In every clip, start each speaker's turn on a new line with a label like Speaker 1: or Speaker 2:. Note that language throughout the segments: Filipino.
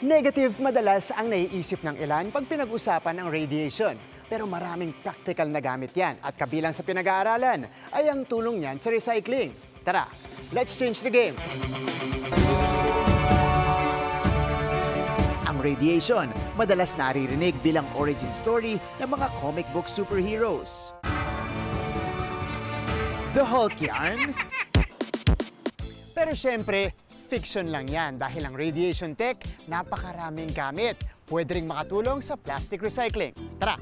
Speaker 1: Negative madalas ang naiisip ng ilan pag pinag-usapan ang radiation. Pero maraming practical na gamit yan at kabilang sa pinag-aaralan ay ang tulong niyan sa recycling. Tara, let's change the game! Ang radiation, madalas naririnig bilang origin story ng mga comic book superheroes. The Hulk yarn? Pero syempre, fiction lang yan dahil ang radiation tech napakaraming gamit. Pwede ring makatulong sa plastic recycling. Tara!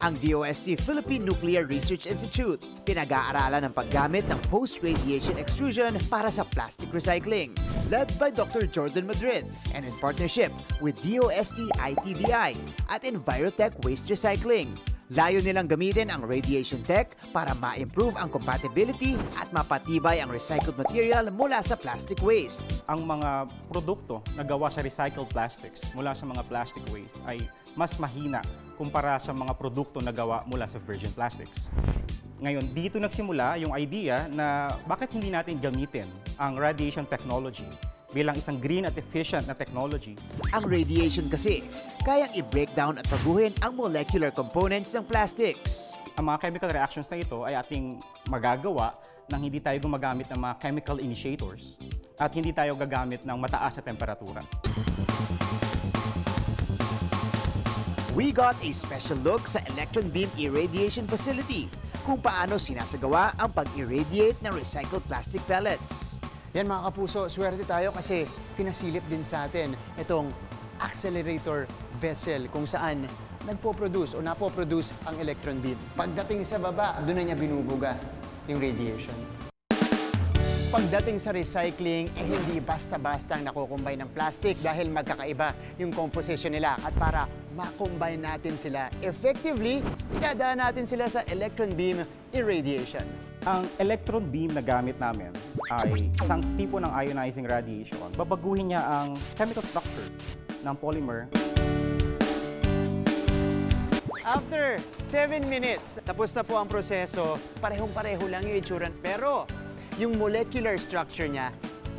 Speaker 1: Ang DOST Philippine Nuclear Research Institute, pinag-aaralan ang paggamit ng post-radiation extrusion para sa plastic recycling. Led by Dr. Jordan Madrid and in partnership with DOST ITDI at Envirotech Waste Recycling. Layo nilang gamitin ang radiation tech para ma-improve ang compatibility at mapatibay ang recycled material mula sa plastic waste.
Speaker 2: Ang mga produkto na gawa sa recycled plastics mula sa mga plastic waste ay mas mahina kumpara sa mga produkto na gawa mula sa virgin plastics. Ngayon, dito nagsimula yung idea na bakit hindi natin gamitin ang radiation technology bilang isang green at efficient na technology.
Speaker 1: Ang radiation kasi, kayang i-breakdown at baguhin ang molecular components ng plastics.
Speaker 2: Ang mga chemical reactions na ito ay ating magagawa nang hindi tayo gumagamit ng mga chemical initiators at hindi tayo gagamit ng mataas na temperatura.
Speaker 1: We got a special look sa electron beam irradiation facility kung paano sinasagawa ang pag-irradiate ng recycled plastic pellets. Yan mga kapuso, swerte tayo kasi pinasilip din sa atin itong accelerator vessel kung saan nagpo-produce o napo-produce ang electron beam. Pagdating sa baba, doon na niya binubuga yung radiation. Pagdating sa recycling, hindi basta-bastang nakukumbine ng plastic dahil magkakaiba yung composition nila. At para makombine natin sila effectively, idadaan natin sila sa electron beam irradiation.
Speaker 2: Ang electron beam na gamit namin ay isang tipo ng ionizing radiation. Babaguhin niya ang chemical structure ng polymer.
Speaker 1: After 7 minutes, tapos na po ang proseso, parehong-pareho lang yung itsura. Pero yung molecular structure niya,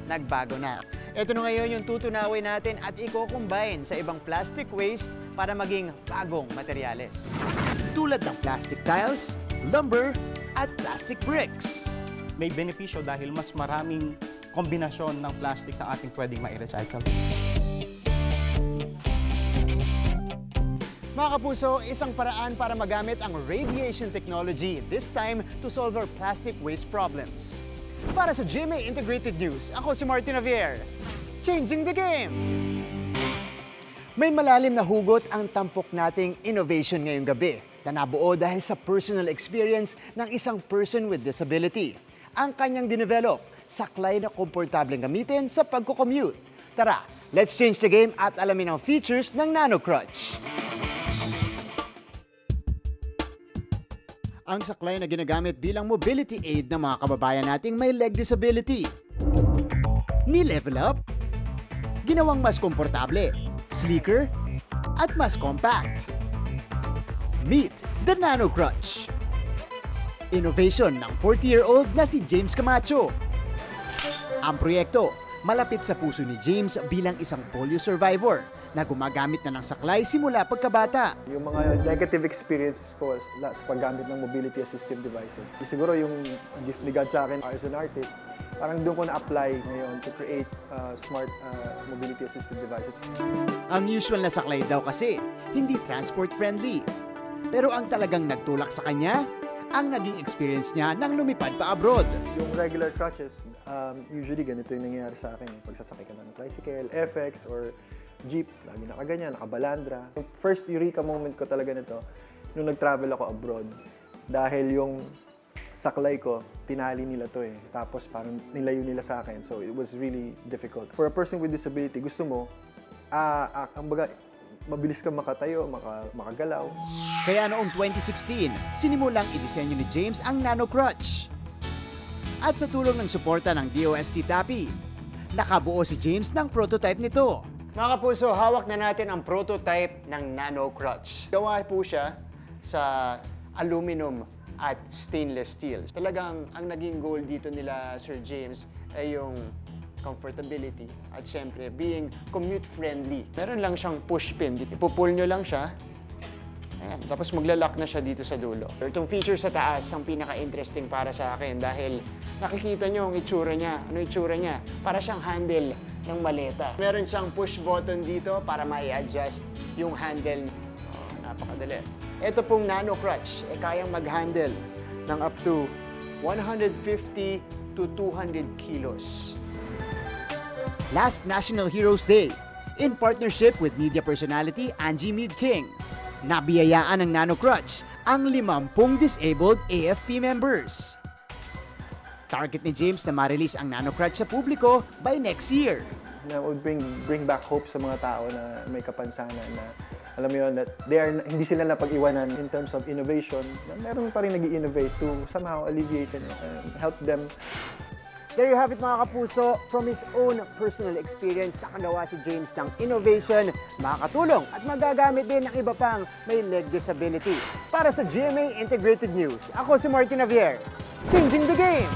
Speaker 1: nagbago na. Ito na ngayon yung tutunawin natin at i-combine sa ibang plastic waste para maging bagong materyales. Tulad ng plastic tiles, lumber, at plastic bricks.
Speaker 2: May benepisyo dahil mas maraming kombinasyon ng plastics ang ating pwedeng ma-recycle.
Speaker 1: Mga kapuso, isang paraan para magamit ang radiation technology, this time to solve our plastic waste problems. Para sa GMA Integrated News, ako si Martin Javier. Changing the game! May malalim na hugot ang tampok nating innovation ngayong gabi na nabuo dahil sa personal experience ng isang person with disability. Ang kanyang dinevelop, saklay na komportableng gamitin sa pagko-commute. Tara, let's change the game at alamin ang features ng Nano Crutch. Ang saklay na ginagamit bilang mobility aid ng mga kababayan nating may leg disability. Ni-level up, ginawang mas komportable, sleeker, at mas compact. Meet the Nano Crutch. Innovation ng 40-year-old na si James Camacho. Ang proyekto, malapit sa puso ni James bilang isang polio survivor na gumagamit na ng saklay simula pagkabata.
Speaker 3: Yung mga negative experiences ko sa paggamit ng mobility assistive devices. Siguro yung gift ni God sa akin as an artist, parang doon ko na-apply ngayon to create smart mobility assistive devices.
Speaker 1: Ang usual na saklay daw kasi, hindi transport-friendly. Pero ang talagang nagtulak sa kanya, ang naging experience niya nang lumipad pa abroad.
Speaker 3: Yung regular crutches, usually ganito yung nangyayari sa akin. Pagsasakay ka ng tricycle, FX, or jeep, lagi nakaganyan, nakabalandra. Yung first eureka moment ko talaga nito, nung nag-travel ako abroad. Dahil yung saklay ko, tinali nila to eh. Tapos parang nilayo nila sa akin. So it was really difficult. For a person with disability, gusto mo, mabilis kang makatayo, makagalaw.
Speaker 1: Kaya noong 2016, sinimulang idisenyo ni James ang Nano Crutch. At sa tulong ng suporta ng DOST TAPI, nakabuo si James ng prototype nito. Mga kapuso, hawak na natin ang prototype ng Nano Crutch. Gawa po siya sa aluminum at stainless steel. Talagang ang naging goal dito nila Sir James ay yung
Speaker 4: comfortability, at syempre, being commute-friendly. Meron lang siyang push pin. Ipupull nyo lang siya. Ayan, tapos maglalak na siya dito sa dulo. Itong feature sa taas ang pinaka-interesting para sa akin dahil nakikita nyo ang itsura niya. Ano itsura niya? Para siyang handle ng maleta. Meron siyang push button dito para ma-adjust yung handle. Oh, napakadali. Ito pong nano crutch, kayang mag-handle ng up to 150 to 200 kilos.
Speaker 1: Last National Heroes Day, in partnership with media personality Angie Mead King, nabiyayaan ng Nano Crutch ang 50 disabled AFP members. Target ni James na ma-release ang Nano Crutch sa publiko by next year.
Speaker 3: Na would bring back hope sa mga tao na may kapansanan na alam mo yun, that hindi sila napag-iwanan in terms of innovation, na meron pa rin nag-i-innovate to somehow alleviate and help them.
Speaker 1: There you have it mga kapuso, from his own personal experience, nakagawa si James ng innovation, makakatulong at magagamit din ng iba pang may leg disability. Para sa GMA Integrated News, ako si Martin Javier, changing the game!